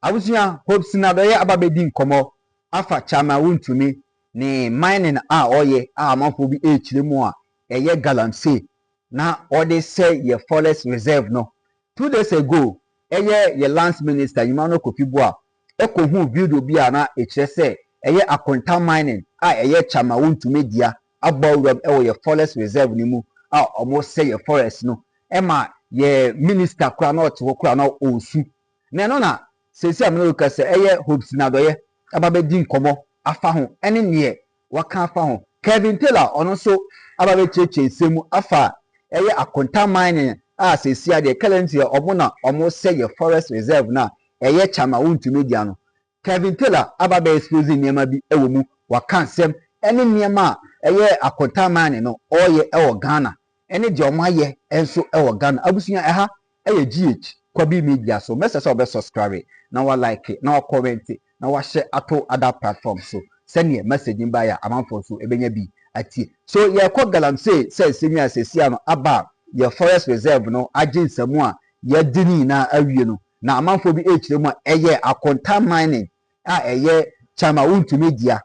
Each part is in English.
Abusuya Hopeson Adorye ababedi nkomo afa chama Wontumi ne mining a oye a amanfo bi echire mu a eye GALAMSEY na ode say ye forest reserve no 2 days ago ye lands minister Yimano Kofibu a ekohu video bi a na echire say eye Akonta mining a eye chama Wontumi dia abawuram ewo ye forest reserve ni mu a omo say ye forest no ema ye minister kura na ote kura na osu na no na sesi amene ka se eye Hopeson Adorye ababedi nkomo afa ho ene ne waka afa ho Kevin Taylor ono so ababe cheche nsemu afa eye Akonta mining a sesi ade currently omo na omo say ye forest reserve na eye chama Wontumi dia no Kevin Taylor ababe expose niema bi ewo mu waka nsem ene niema eye Akonta mining no oye ewo Ghana ene je omo aye enso ewo Ghana abusunya eha eye GH Kwabi media so message obe subscribe na wa like na wa comment na wa share ato other platforms so send your message by ya amanfo so ebenya bi ati so ye kwa GALAMSEY say senior sesia no aba your forest reserve no aginsamu a ye dini na awie no na amanfo bi echire mu eye Akonta mining a eye chama Wontumi dia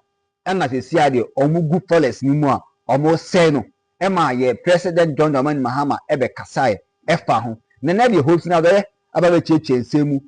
na sesia de omugu forest ni mu a omo say no ema ye president John Dramani Mahama ebe kasae efa ho na de Hopeson Adorye ababe cheche nsemu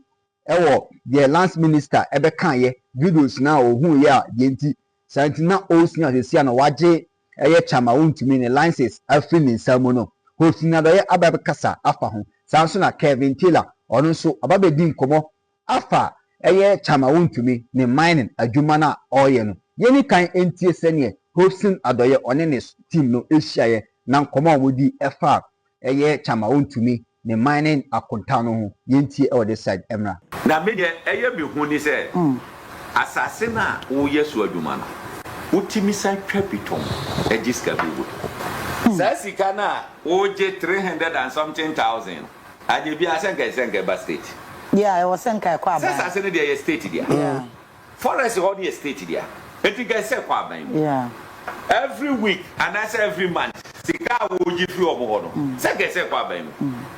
ewo the lands minister ebe kan ye videos na ohun ye a yenti santina osia sesia na waje eye chama Wontumi ne licenses afi ni nsamo no Hopeson Adorye ababe kasa afa ho sanso na Kevin Taylor ono so ababe di nkomo afa eye chama Wontumi ne mining adwuma na oye no yeni kan entie sene Hopeson Adorye one ne team no ehia na nkomo omodi efa eye chama Wontumi ne mining Akonta no ho yenti e the side emra na me de eye bi hu ni se asase na wo yesu adwuma no utimi san twa pitom ejiska bi wo sa sika na wo je 300 and something thousand aje bi asenka ba state yeah I was senka kwa ba sa asase ne de state dia yeah forest ho de state dia etika se kwa ban yeah every week and that's every month sika wo ji fi omo ho no se kwa ban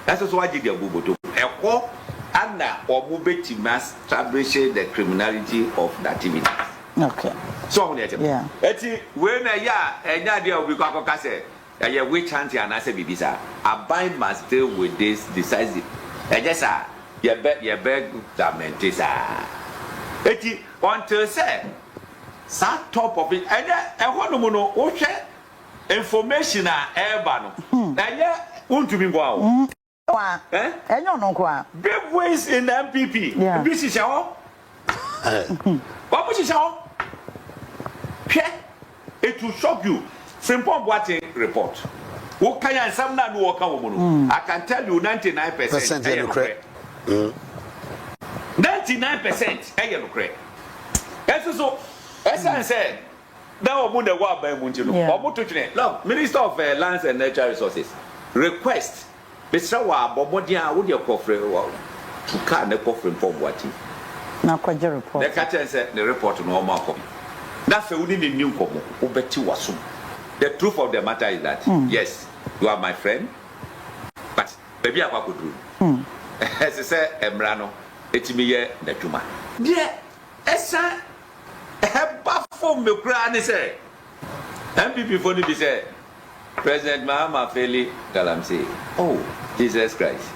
that's so waje dia buboto ekwo ana omo beti mass establish the criminality of the activity okay so on it yeah eti we na ya enya dia obi kwa koka se ye we chant ya na se bibisa abide must deal with this decisive ejesa ye be government is eti until say sat top of it ehonu mu no wo hwe information a eba no na ye untumi ngwa o enyo no kwa big ways in the MPP bi shisha ho what mu shisha ho hwe it will shock you simple watching report wo kan ansam na no wo kan wo mu no I can tell you 99% eh correct 99% eh correct eso essence said now omo na wa ban mu ntino omo to twene look Minister of Lands and Natural Resources request Mr. wa bomodi a wo de kofre wa tuka na kofre mpomwati na kwaje report the captain said the report no omo akom na fe woni ni nkomo wo beti waso the truth of the matter is that yes you are my friend but baby akwa koduru ese se emra no etimi ye na dwuma de esa eba form me kura ni say MPP for ni be say President Mahama Feli GALAMSEY oh Jesus Christ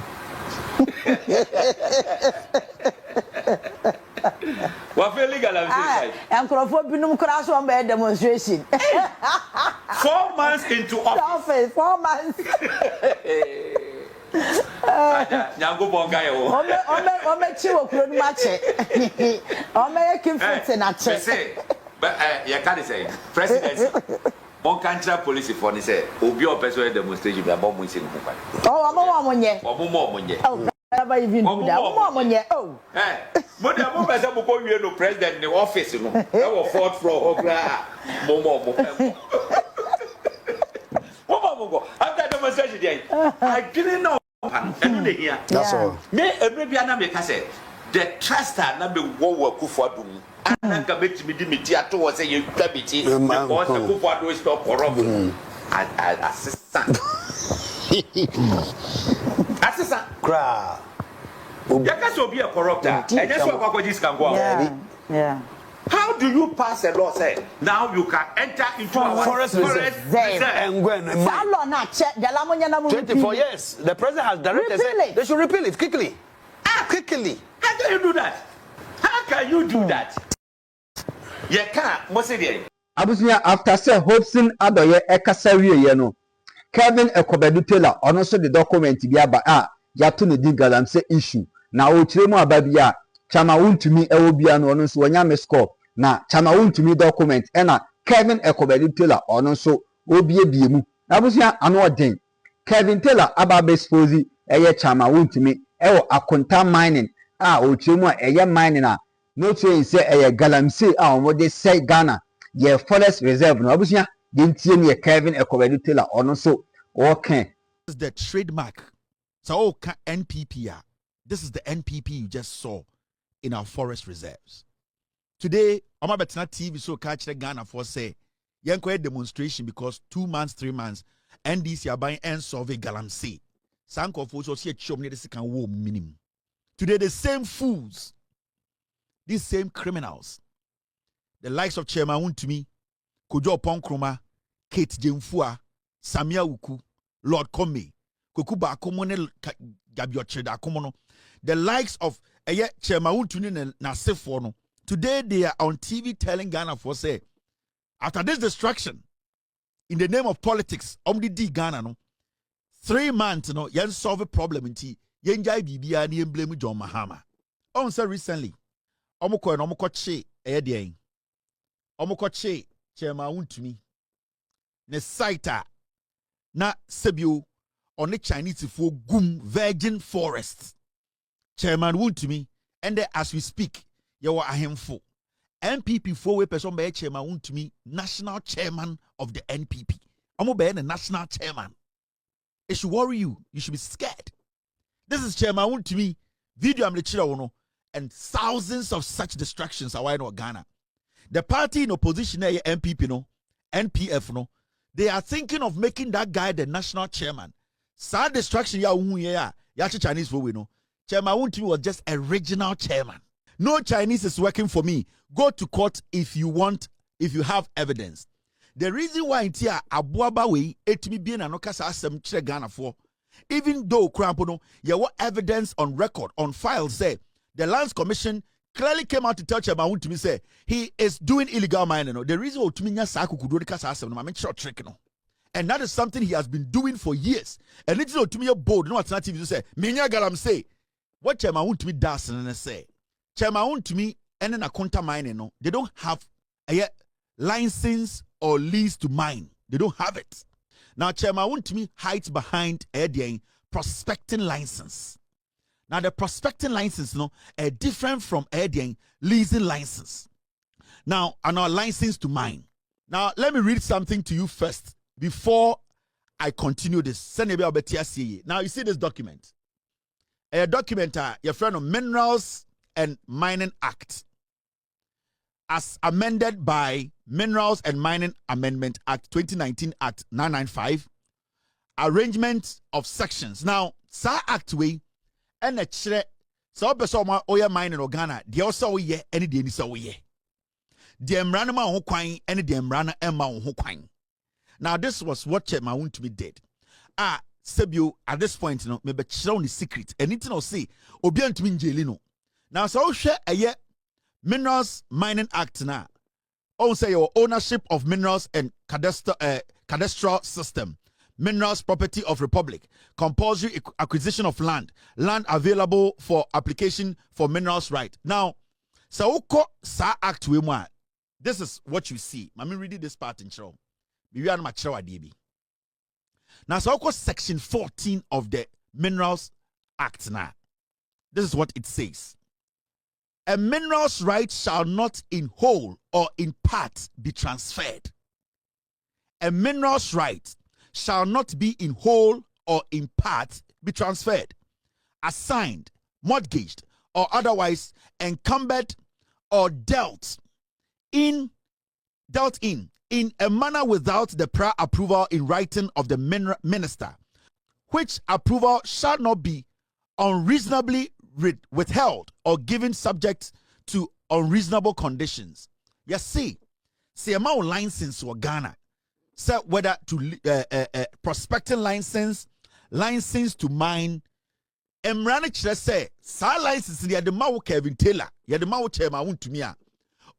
wa Feli GALAMSEY enkrofo binum kura so on be demonstration 4 months into office 4 months nyango bonga yo ome chiwo kuro ni mache ome yakin fit na che say but you can say presidency on country police for ni say obi o person demonstration be abom nsi no kwa oh omo monye oh never even do that omo monye oh mo da mo be say mo ko wie no president ni office no e wo 4th floor okra mo after demonstration dey I didn't know enu dey here that's all me every bia na me ka say the truster na be wo Akufo Adom anaka betimi di meti ato wo say you twabeti because Akufo Adom is stop corruption assistant Cra can't be a corrupter. And that's what Kwakwajis can go out. Yeah. How do you pass a law say now you can enter into our forest reserve and go and 24 years. The president has directed they should repeal it quickly. Quickly. How can you do that? How can you do that? You can't. What's it? Abusunya after say Hopeson Adorye ekasa wiye no Kevin Ekobedu Taylor ono so the document bi aba yato ne di galamsey issue na o kire mu aba bi chama Wontumi ewo bia no ono so wonya score na chama Wontumi document na Kevin Ekobedu Taylor ono so obie mu na abusunya ano odin Kevin Taylor aba expose eye chama Wontumi ewo Akonta mining o kire mu eye mining no train say eye galamsey omode say Ghana ye forest reserve no abusunya de ntie ne Kevin Ekobedu Taylor ono so okay. This is the trademark. So NPP. This is the NPP you just saw in our forest reserves. Today, I'm about to TV so catch the Ghana for say a demonstration because 2 months, 3 months, NDC are buying and survey Galamsey. Sanko for so see a chum near the second war minimum. Today, the same fools, these same criminals, the likes of Chairman Wontumi, Kojo Ponkroma, Kate Jemfua, Samia Uku, Lord Kome, Kukuba Akomone Gabiocheda Akomono, the likes of Chairman Wontumi Nasefono. Today they are on TV telling Ghana for say, after this destruction, in the name of politics, Omdi Ghana no, 3 months no, yen solve a problem in tea, yen jai bibia ni blame John Mahama. On say recently, Omoko and Omokoche Edian. Omokoche Chairman Wontumi ne saita na sebio on the Chinese for gum virgin forests. Chairman Wontumi and as we speak you are ahemfo NPP 4-way person by Chairman Wontumi national chairman of the NPP. Omo be the national chairman. It should worry you. You should be scared. This is Chairman Wontumi video I'm the chira and thousands of such distractions are in Ghana. The party in opposition NPP no NPF no, they are thinking of making that guy the national chairman. Sad distraction ya Chinese for we know. Chairman Wontumi was just a regional chairman. No Chinese is working for me. Go to court if you want, if you have evidence. The reason why it's here abuaba we etimi bien anokasa asem chire Ghana for, even though Krampono, there was evidence on record, on file say the Lands Commission clearly came out to tell Chairman Wontumi say he is doing illegal mining. No. The reason Wontumi nya saku kudu de kasa asem no ma short trick no. And that is something he has been doing for years. And it's not to me a bold, no alternative to say, Minya Galamsey. What Chairman Wontumi does and say. Chairman Wontumi and then Akonta mining, no, they don't have a license or lease to mine. They don't have it. Now, Chairman Wontumi hides behind a prospecting license. Now, the prospecting license, no, are different from a leasing license. Now, and our license to mine. Now, let me read something to you first before I continue this. Now, you see this document. A document, your friend of Minerals and Mining Act, as amended by Minerals and Mining Amendment Act 2019 Act 995, arrangement of sections. Now, sa act we and a chere so person oya mining in Ghana, they also we ye any de ni so we ye. The emrana ma ho kwan any the emrana emma ho kwan. Now, this was what Chairman Wontumi did. Sebio, at this point, maybe chiro the secret. Anything I'll say, Obian to me jailino. Now, so share a year Minerals Mining Act now. Also, your ownership of minerals and cadastral system, minerals property of Republic, compulsory acquisition of land available for application for minerals right. Now, so sa act we want. This is what you see. Let me read this part in show. Now, so section 14 of the Minerals Act now. This is what it says. A minerals right shall not in whole or in part be transferred. A minerals right shall not be in whole or in part be transferred, assigned, mortgaged, or otherwise encumbered or dealt in a manner without the prior approval in writing of the minister, which approval shall not be unreasonably withheld or given subject to unreasonable conditions. You see amount license or Ghana, so whether to prospecting license to mine. Emrani chere say sa license the mawo Kevin Taylor, the mawo chairman Wontumi a.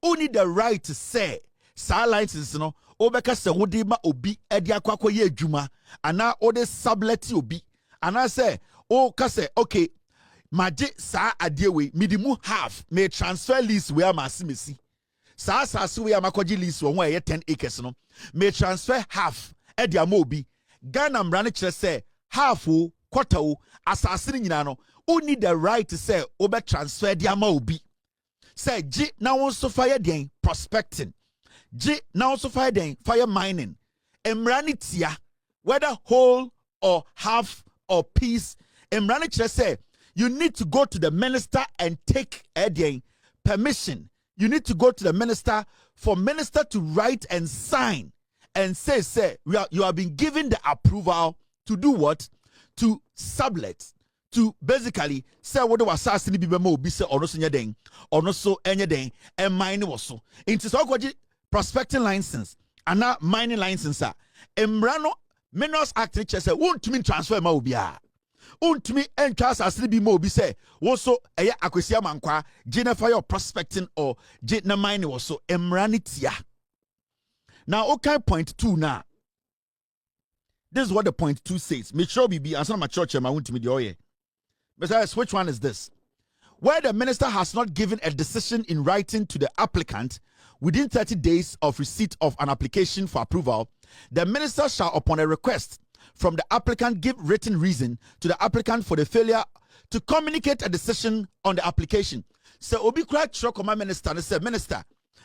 Only the right to say sa license no obeka se wode ma obi edi akwakọ ye adwuma ana ode sublet obi ana say o ka say okay maje sa adie we midimu half may transfer lease we amasimesi sa we amakoji lease wo ho 10 acres no may transfer half edi ama obi Ghana mrane chere say half o quarter o asase ni nyina no only the right to say obe transfer di ama obi say G now also fire den prospecting G now also fire den fire mining emrani tia whether whole or half or piece emrani chere say you need to go to the minister and take permission. You need to go to the minister for minister to write and sign and say you have been given the approval to do what? To sublet. To basically say what was assassin be mo be say or so nyeden or no so anyden and mine was so. Into so prospecting license and now mining license. Emrano Minerals Act which say won't mean transfer ma obia. Untumi entras asli bi mo bi say woso eye akwesia mankwa gina fire prospecting or gina mining woso emranitia. Now okay point 2 now. This is what the point 2 says. Make sure we be answer my church ma Wontumi the oye. Besides, which one is this? Where the minister has not given a decision in writing to the applicant within 30 days of receipt of an application for approval, the minister shall, upon a request from the applicant, give written reason to the applicant for the failure to communicate a decision on the application. So obi kra chro koma minister and say minister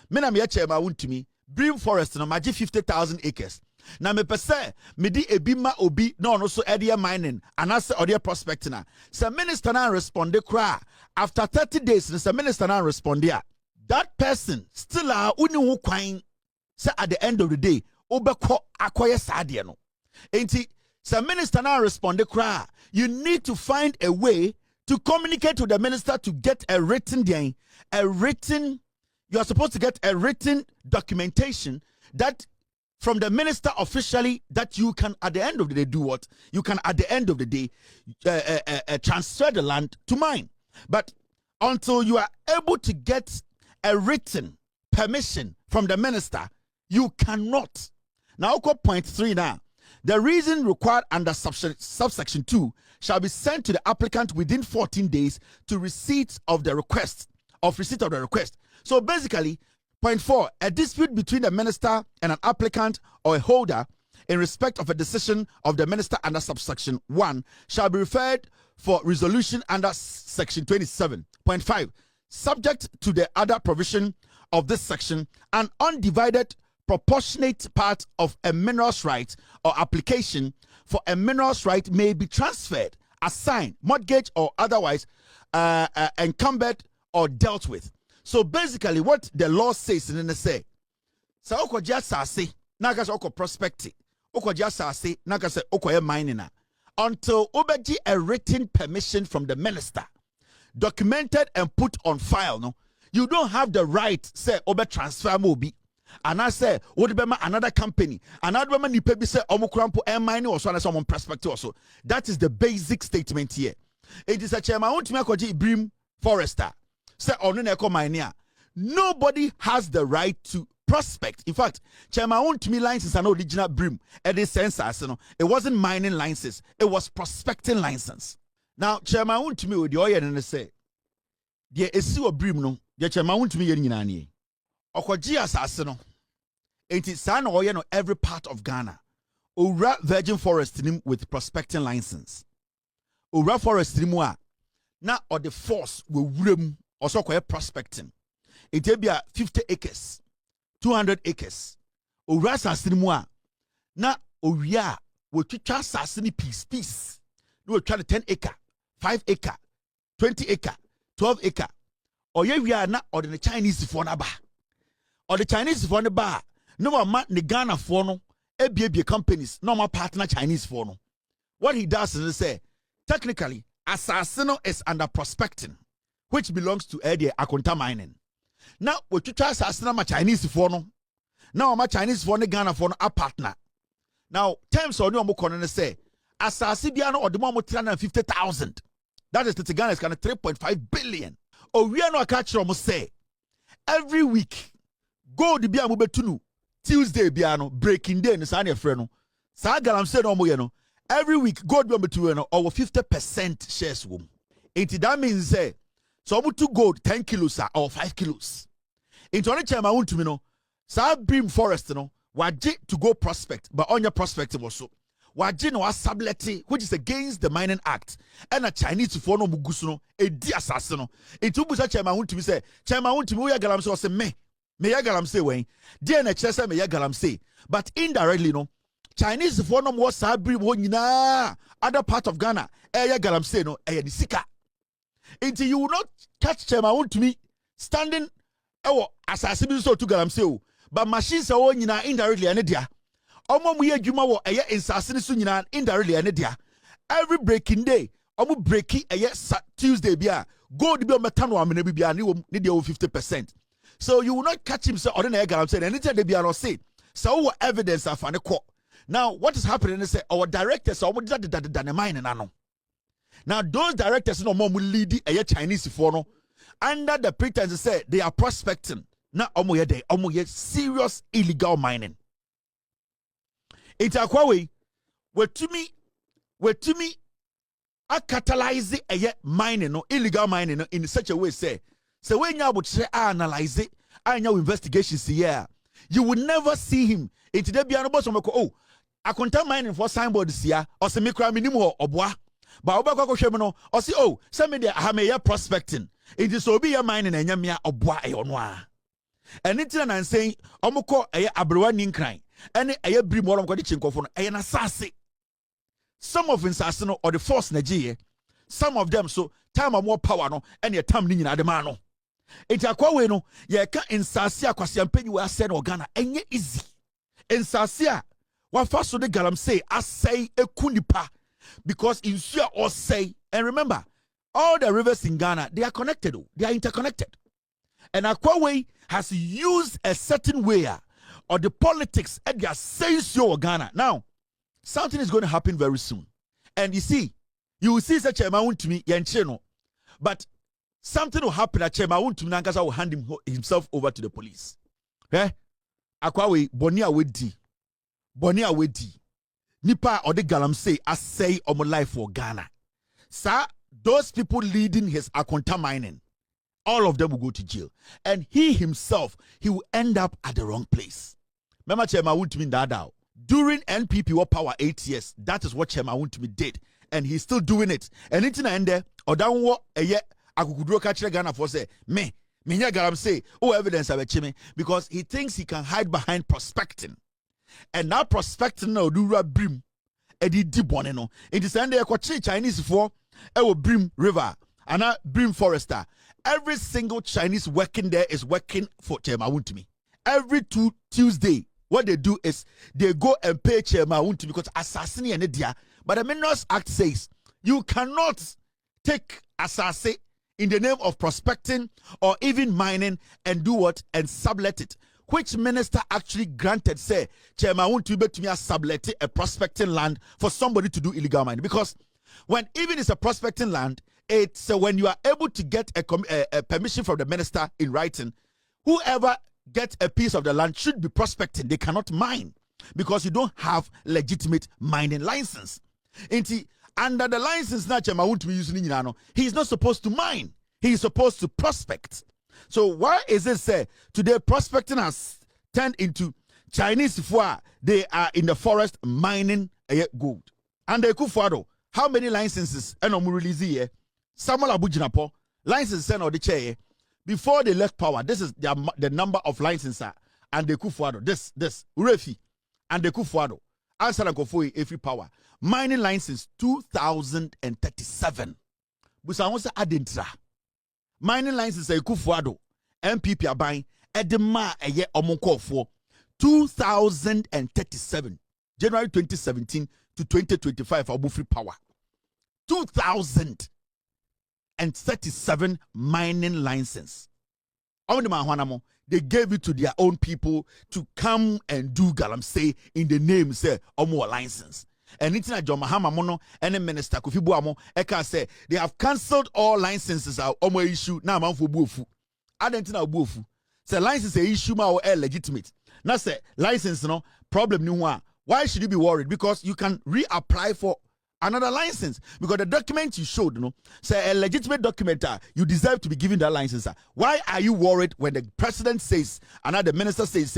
me na me chairman Wontumi Bream Forest no maji 50,000 acres. Na me pese me di ebi ma obi no no so area mining and as area prospecting. So minister na respond kra after 30 days the minister na respond there. That person still a uni ho kwan say at the end of the day obekọ akoye saade no. Enti so minister now respond cry. You need to find a way to communicate to the minister to get a written you are supposed to get a written documentation that from the minister officially that you can at the end of the day do what? You can at the end of the day transfer the land to mine. But until you are able to get a written permission from the minister, you cannot. Now go point 3 now. The reason required under subsection 2 shall be sent to the applicant within 14 days to receipt of the request. So basically, point 4, a dispute between the minister and an applicant or a holder in respect of a decision of the minister under subsection 1 shall be referred for resolution under section 27. Point 5, subject to the other provision of this section, an undivided proportionate part of a minerals right or application for a minerals right may be transferred, assigned, mortgaged, or otherwise encumbered or dealt with. So basically, what the law says in the say, so okoja sase, naga se oko prospecting, okoja sase, naga se okoye mining until obeji a written permission from the minister, documented and put on file. No, you don't have the right say obe transfer mobi. And I say, what about another company? Another man, you pay say, Omukrampo and mine or so, and someone perspective also. That is the basic statement here. It is a chairman. I want to make a Bream Forester. Say, nobody has the right to prospect. In fact, chairman, I want to me license an original Bream. It is census, it wasn't mining license, it was prospecting license. Now, chairman, I want to me with the oil and say, there is a Bream, no, the chairman, I want to me in Okoji asase no enti san oye no every part of Ghana owura virgin forest nim with prospecting license owura forest nim a na or the force we wuram also koye prospecting enti bia 50 acres 200 acres owura asase nim a na owia we twitwa asase ni piece no we twa 10 acre 5 acre 20 acre 12 acre oye wia na or the Chinese for na ba or the Chinese for the bar, no man the Ghana for no, ABA companies, no more partner Chinese for no. What he does is say, technically, Assassino is under prospecting, which belongs to Eddie Akonta mining. Now, we try Assassino ma Chinese for no. Now, my Chinese for the Ghana for a partner. Now, terms on your mukon say, Assassibiano or the moment 350,000. That is the Ghana is kind of 3.5 billion. Or we are not catching almost say every week, gold be a mubetunu, Tuesday biano, breaking day in Sanya Freno. Saga Galamsey no mo every week gold be between over 50% shares wom. That means say so to gold 10 kilos or 5 kilos. Into only time I want to know, sa brim forest no, waje to go prospect, but on your prospective also. Waje no sableti, which is against the Mining Act, and a Chinese for no mugusuno, a di assassino. Into busa chairman want to me say, chairman want to me Galamsey or say me ya Galamsey way, dear na chesa me ya Galamsey, but indirectly no. Chinese for no more sabri wonyina other part of Ghana ya Galamsey no the sika. Until you will not catch chairman want to me standing assassin so to Galamsey, but machines are wonyina indirectly and dia. Omo mu ye adwuma wo eye insase so nyina indirectly ene dia every breaking day omo breaki eye Tuesday bia gold bi o meta no amena bi bia ne dia 50%. So you will not catch him say ordinary Galamsey anytime they bia no say so what evidence afane ko. Now what is happening is say our directors omo did mine na no. Now those directors no more lead eye Chinese for no under the pretense say they are prospecting. Now omo ye serious illegal mining. It's a way to me a catalyze a mining no illegal mining no, in such a way say when you would say analyze it and your investigations here you will never see him into the piano boss oh I contain mining for signboards here or some micro minimum or bois but no or see oh some media have prospecting it is so be a mining and yamia or bois and it's an saying omoko a abrewa ninkran and a brim more of an assassin. Some of Insasino or the force Nigeria, some of them so time or more power no and your time in Ademano. It's a quaway no, ye can't insasia quasiampen you are said or Ghana and ye easy. Insasia, what first so the Galamsey I say a kunipa because in sure or say, and remember, all the rivers in Ghana they are connected, they are interconnected. And Aquaway has used a certain way or the politics and they are saying so Ghana. Now, something is going to happen very soon. And you will see such a amount to me, Yancheno. But something will happen at Chema Wontumi Nankasa will hand himself over to the police. Akwawe, Bonia Wedi. Nipa or the Galamsey, I say on my life for Ghana. Sir, those people leading his Akonta mining, all of them will go to jail. And he himself, he will end up at the wrong place. Remember Chema Wontumi Dadao. During NPP war power 8 years, that is what Chema Wontumi did. And he's still doing it. And it's in there, or down what a year, I could catch Ghana for say, me Galamsey, oh evidence of a chimney, because he thinks he can hide behind prospecting. And now prospecting no do brim, Eddie Diboneno. It is under a Chinese for a brim river, and a brim forester. Every single Chinese working there is working for Chema Wontumi. Every Tuesday, what they do is they go and pay Chema Wontumi because assassin and dia. But the Minerals Act says you cannot take assassin in the name of prospecting or even mining and do what and sublet it. Which minister actually granted say Chema Wontumi to me sublet a prospecting land for somebody to do illegal mining? Because when even it's a prospecting land, it's when you are able to get a permission from the minister in writing, whoever gets a piece of the land should be prospecting. They cannot mine because you don't have legitimate mining license. Under the license now Chema Wontumi using he's not supposed to mine. He's supposed to prospect. So why is it say today prospecting has turned into Chinese foie? They are in the forest mining gold. And they could how many licenses and release here? Samuel Abujinapo license sent or the chair before they left power. This is the number of licenses and they could this Urefi and they could answer and go every power mining license 2037. Busa wants adintra mining license a kufuado MPP are buying edema a year for 2037 January 2017 to 2025 for free power 2000. 137 mining license. They gave it to their own people to come and do galamsey in the name, say, Omo license. And it's not John Mahama Mono and the Minister Kofi Buamo. Eka say they have cancelled all licenses out Omo issue. Now man for buofu. Adentina buofu. Say license a issue ma or legitimate. Now say license no problem ni one. Why should you be worried? Because you can reapply for another license, because the document you showed, say a legitimate document, you deserve to be given that license. Why are you worried when the president says, another minister says,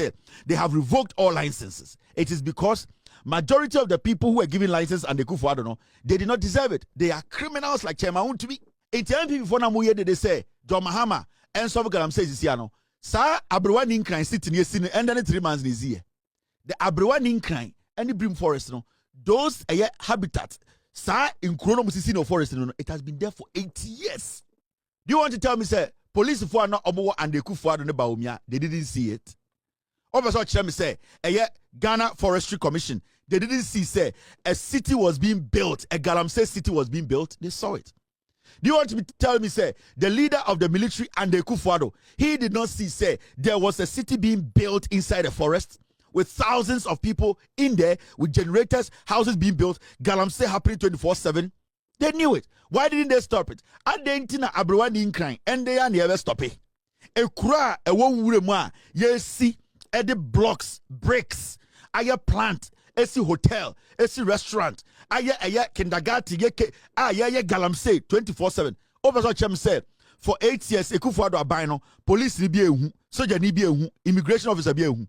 they have revoked all licenses? It is because majority of the people who are giving license and they go for, I don't know, they did not deserve it. They are criminals like Chairman Wontumi. In time before Namuye, they say, John Mahama, and so says, Sir, Abrewa Ninkran sitting here, and then 3 months this year. The Abrewa Ninkran and the Brim Forest, those habitats. Sir, in Chrono Forest, it has been there for 80 years. Do you want to tell me, say, police for not Omo and they could for the Baumia, they didn't see it? Over me say, Ghana Forestry Commission, they didn't see, say, a city was being built, a Galamsey city was being built, they saw it. Do you want to tell me, say, the leader of the military and the Kufuado, he did not see, say, there was a city being built inside a forest? With thousands of people in there, with generators, houses being built, Galamsey happening 24/7. They knew it. Why didn't they stop it? Adentina Abrewa Ninkran, and they are never stop it. A kura, a one woman, yes, see, the blocks, bricks, aya plant, esi hotel, esi restaurant, aya kindergarten, Galamsey 24/7. Over so chem said, for 8 years, Ekufuado abino, police ni be soldier ni be immigration officer be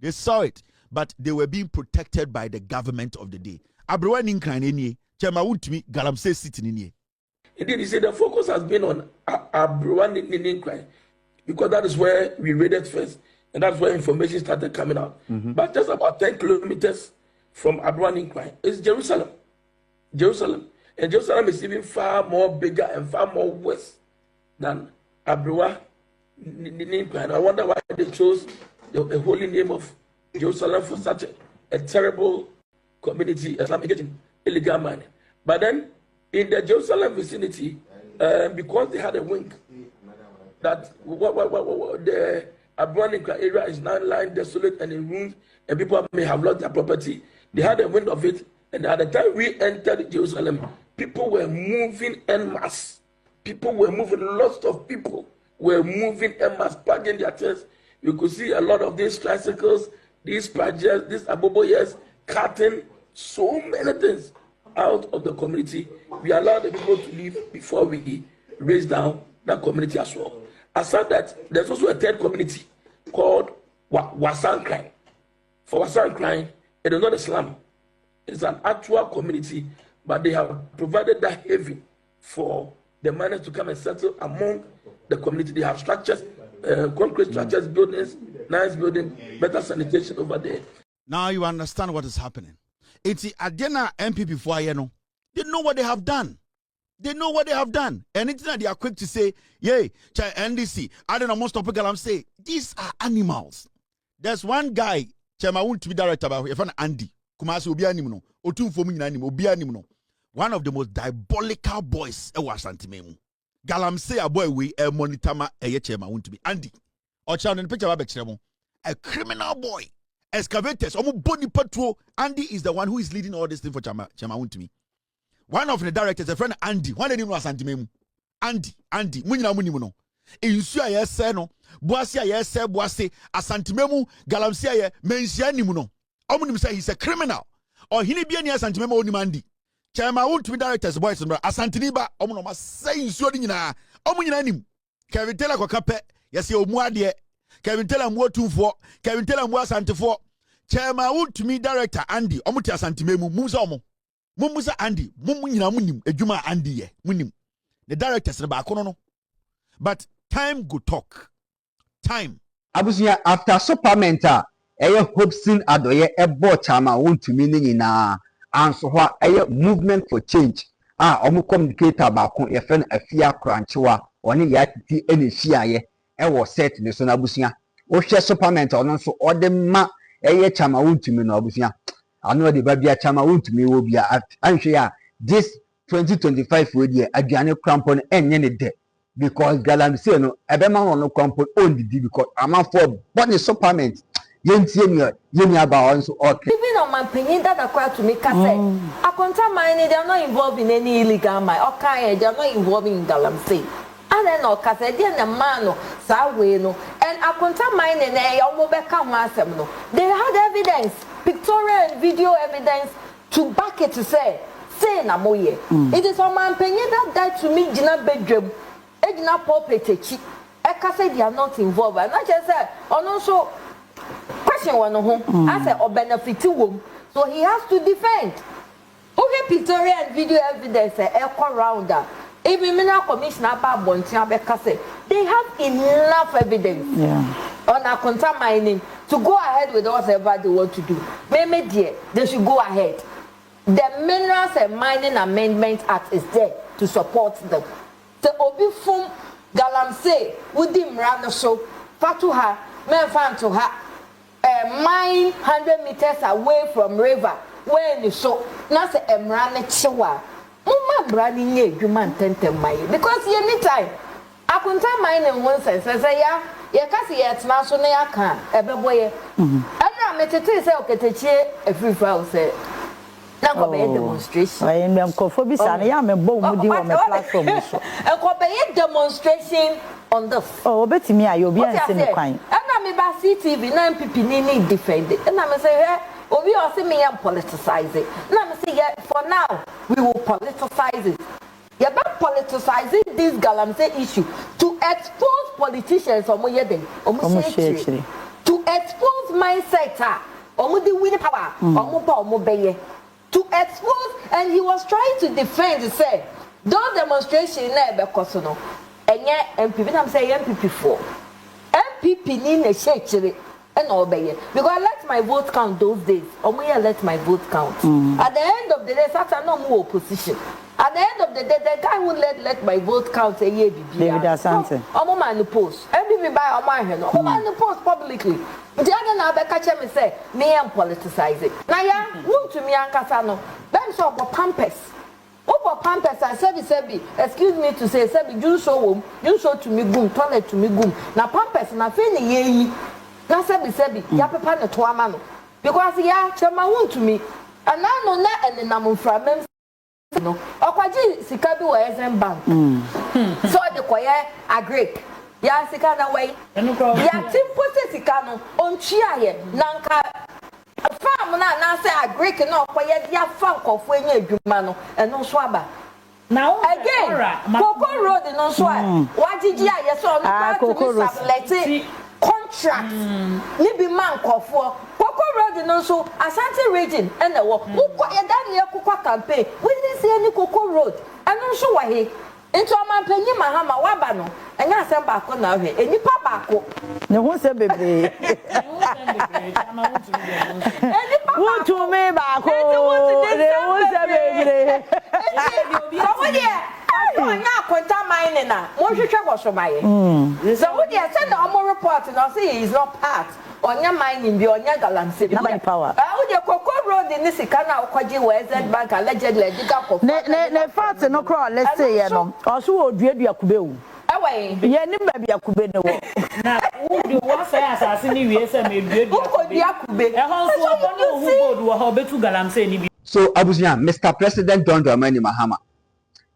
They saw it, but they were being protected by the government of the day. Abrewa Ninkran enie, Chairman Wontumi, Galamsey sitting in here. Indeed, he said the focus has been on Abrewa Ninkran because that is where we raided first, and that's where information started coming out. But just about 10 kilometers from Abrewa Ninkran is Jerusalem. And Jerusalem is even far more bigger and far more west than Abrewa Ninkran. I wonder why they chose the holy name of Jerusalem for such a terrible community as engaging illegal mining. But then in the Jerusalem vicinity, because they had a wing that the Abrewa area is now lying desolate and in ruins, and people may have lost their property. They had a wind of it, and at the time we entered Jerusalem, people were moving en masse. People were moving, lots of people were moving en masse, packing their things. You could see a lot of these tricycles, these projects, these aboboyes, cutting so many things out of the community. We allowed the people to leave before we raise down that community as well. Aside that, there's also a third community called Wasankran. For Wasankran, it is not a slum. It's an actual community, but they have provided that haven for the miners to come and settle among the community. They have structures, concrete structures, buildings, nice building, better sanitation over there. Now you understand what is happening. It's the Adena MPP for Ayeno. They know what they have done. They know what they have done. And it's not they are quick to say, yay, NDC, I don't know, most of people say, these are animals. There's one guy, Chairman Wontumi director, about if an Andy, Kumasi Obi Animno, Otum Fomin Animal, Obi Animno, one of the most diabolical boys ever Santimemu. Galamsey a boy we a monitama a Chairman Wontumi. Andy, or child in the picture of a criminal boy. Excavators, Omo Boni Patrol. Andy is the one who is leading all this thing for Chairman Wontumi. One of the directors, a friend Andy, one of them was Santimemu. Andy, Munino. Insua yes, no, Boasia yes, Boase, Asantimemu, Galamsey, Mensianimuno. Omunim say he's a criminal. Or he be any Santimemu Onimandi. Chairman Wontumi directors, boys, and Asantiniba, Omunoma say Insua, Omunanim. Kevin Taylor Cocape, yes, you Muadie. Kevin Taylor more 2-4, Kevin Taylor more Santifo. Chairman Wontumi director Andy, Omutia Santimemu, Mumusa Andy, Munim, Ejuma Andy, Munim. The directors about Kono. But time go talk. Time. Abusia after supplementa, Hopeson Adorye Chairman Wontumi na answer what movement for change. Omu communicator about your friend Afia Cranchua, or any yati any shia was set in the son Abusia. O share supplementa on so or the ma Chairman Wontumi no Abusia. I know the baby Chairman Wontumi will be at. I'm sure this 2025 we dey aduane crampon enye ne de because galamsey no ebema no crampon on di because amafo body supplement yeni about also okay. Even on my opinion that acquired to make us say Akonta mining, they are not involved in any illegal mine. Okay, they are not involved in galamsey. And then okay, say they na man no sawe no and Akonta mining na yomo beka ho asem no. They had evidence, pictorial and video evidence to back it to say na moye. It is on my opinion that died to me jina bedroom. Ejina pulpit echi. Eka say they are not involved. And I just say on also question one home as a benefit wom, so he has to defend. Okay, pictorial and video evidence echo rounder. Even mineral commissioner Bontia Beka say they have enough evidence on Akonta mining to go ahead with whatever they want to do. Maybe dear, they should go ahead. The Minerals and Mining Amendment Act is there to support them. The obi fum galamsey udim rano so fatuha men fan to her mine 100 meters away from river when you so na se emrane chiwa mumma brani nye adwuma ntentem mai because anytime Akonta mining won sense say ya kasi ya tena so na ya kan ebeboye ana metete say oketechie efrifa say na ko be demonstration I am confobia na ya me bom mudi on my platform so e ko be demonstration on this obetimi ayo bi anse me kwan na me ba CTV na MPP ni defend na me say obi o say me am politicize it na me say for now we will politicize it you about politicizing this galamsey issue to expose politicians omo yeden omo share to expose mindset omo the win power omo ba omo beye to expose, and he was trying to defend, say, those demonstrations na because no, and yet MPP, I'm saying MPP 4. MPP need a shake and obey because I let my vote count those days. Or me, I let my vote count. At the end of the day, that's no more opposition. At the end of the day, the guy would let my vote count a year. David Asante. I'm man the post. MPP buy a man, I'm man the post publicly. The other now, the catcher me say, me am politicize it. Now, yeah, Wontumi Akonta, Ben so for Pampers. Over Pampers, I said, excuse me to say, said, you show to me boom, toilet to me boom. Now, Pampers, na fini ye. Now, said, ya papa na tuamano. Because, yeah, Chama Wontumi, and now no na and the namun from no. Okwaji sikabi wa Ezen Bank. So the choir agree. Ya sika na way ya timpote sika no ontua ye nanka farm na say agree na okoye dia farm kofo enya adwuma no eno so aba now again Coco Road no so wagigi aye so no back to sublet contract ni bi man kofo Coco Road no so Asante region ena wo ukoye dan ye kokwa campaign we didn't see any Coco Road eno so wa he into ampanyi mahama waba no enya asem baako na hwe enipa baako ne ho se bebre Wontumi baako ne ho se bebre so we dey onya Akonta mining na mo hwehwe go so baye so we dey send the report no say he is not part onya mining bi onya galamsey na power we dey Coco Road ni sika na okwaji West Bank allegedly diga ko ne fact no crawl let's say you know oso oduadua kubewu awai ye ni ba bia kube ne wo na wo wa say asase ni wie say me duadua kube e ho so no hu board wo ha obetu galamsey ni bi so abusuya Mr. President John Dramani Mahama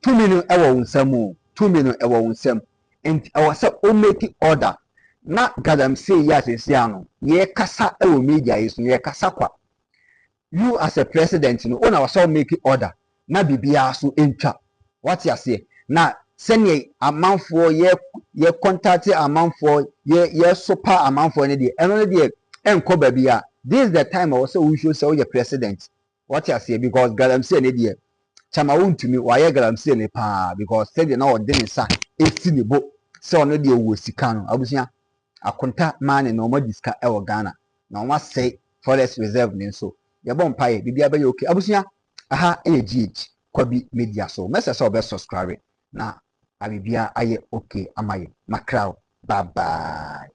2 million ewo unsam 2 million ewo unsam and our say o make order na galamsey ya sesi ano ye kasa ewo media yesu ye kasa kwa you as a president no ona was make order na bibia so entwa what you say na sene amanfo ye contact amanfo ye super amanfo ne de eno ne de enko babia this is the time I say we should say your president what you say because galamsey ne de chama Wontumi wa ye galamsey ne pa because say na ode ne sa esi ne bo say ono de wo sika no abusia Akonta man no mo diska e wo Ghana na wa say forest reserve ne so ye bon pae bibia be okay abusia aha GH kwabi media so message so be subscribe na abibia aye okay amaye makrao bye bye.